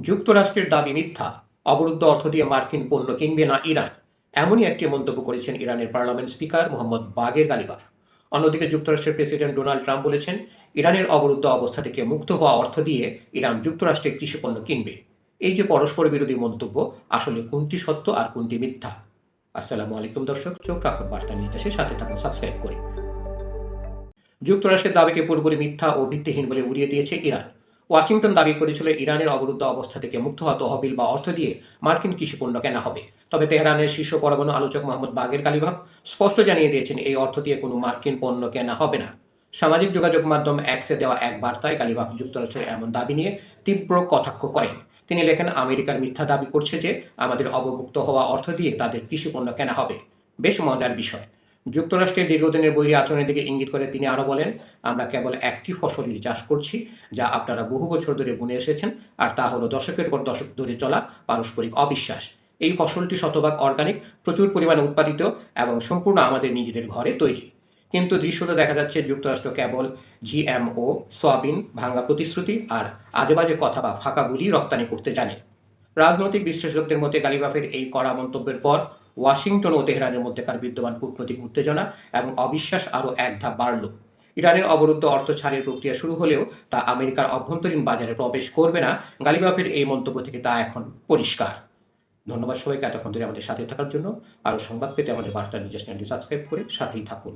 যুক্তরাষ্ট্রের দাবি মিথ্যা, অবরুদ্ধ অর্থ দিয়ে মার্কিন পণ্য কিনবে না ইরান, এমনই একটি মন্তব্য করেছেন ইরানের পার্লামেন্ট স্পিকার মোহাম্মদ বাগের গালিবাফ। অন্যদিকে যুক্তরাষ্ট্রের প্রেসিডেন্ট ডোনাল্ড ট্রাম্প বলেছেন, ইরানের অবরুদ্ধ অবস্থা থেকে মুক্ত হওয়া অর্থ দিয়ে ইরান যুক্তরাষ্ট্রের কৃষিপণ্য কিনবে। এই যে পরস্পর বিরোধী মন্তব্য, আসলে কোনটি সত্য আর কোনটি মিথ্যা? আসসালামু আলাইকুম দর্শক, চোখ রাখুন বার্তা নির্দেশের সাথে থাকুন, সাবস্ক্রাইব করে। যুক্তরাষ্ট্রের দাবিকে পুরোপুরি মিথ্যা ও ভিত্তিহীন বলে উড়িয়ে দিয়েছে ইরান। ওয়াশিংটন দাবি করেছিল, ইরানের অবরুদ্ধ অবস্থা থেকে মুক্ত হওয়া তহবিল বা অর্থ দিয়ে মার্কিন কৃষিপণ্য কেনা হবে। তবে তেহরানের শীর্ষ পরমাণু আলোচক মোহাম্মদ বাগের গালিবাফ স্পষ্ট জানিয়ে দিয়েছেন, এই অর্থ দিয়ে কোনো মার্কিন পণ্য কেনা হবে না। সামাজিক যোগাযোগ মাধ্যম এক্সে দেওয়া এক বার্তায় গালিবাফ যুক্তরাষ্ট্রের এমন দাবি নিয়ে তীব্র কটাক্ষ করেন। তিনি লেখেন, আমেরিকার মিথ্যা দাবি করছে যে আমাদের অবমুক্ত হওয়া অর্থ দিয়ে তাদের কৃষিপণ্য কেনা হবে। বেশ মজার বিষয়। যুক্তরাষ্ট্রের দীর্ঘদিনের বৈরী আচরণের দিকে ইঙ্গিত করে তিনি আরও বলেন, আমরা কেবল একটি ফসলই চাষ করছি, যা আপনারা বহু বছর ধরে বুনে এসেছেন, আর তা হলো দশকের পর দশক ধরে চলা পারস্পরিক অবিশ্বাস। এই ফসলটি শতভাগ অর্গানিক, প্রচুর পরিমাণে উৎপাদিত এবং সম্পূর্ণ আমাদের নিজেদের ঘরে তৈরি। কিন্তু দৃশ্যতে দেখা যাচ্ছে যুক্তরাষ্ট্র কেবল জিএমও, সয়াবিন, ভাঙা প্রতিশ্রুতি আর আজেবাজে কথা বা ফাঁকা গুলি রপ্তানি করতে জানে। রাজনৈতিক বিশ্লেষকদের মতে গালিবাফের এই কড়া মন্তব্যের পর ওয়াশিংটন ও তেহরানের মধ্যেকার বিদ্যমান কূটনৈতিক উত্তেজনা এবং অবিশ্বাস আরও এক ধাপ বাড়ল। ইরানের অবরুদ্ধ অর্থ ছাড়ের প্রক্রিয়া শুরু হলেও তা আমেরিকার অভ্যন্তরীণ বাজারে প্রবেশ করবে না। গালিবাফের এই মন্তব্য থেকে তা এখন পরিষ্কার। ধন্যবাদ সবাইকে এতক্ষণ ধরে আমাদের সাথে থাকার জন্য। আরও সংবাদ পেতে আমাদের বার্তা নিউজ চ্যানেলটি সাবস্ক্রাইব করে সাথেই থাকুন।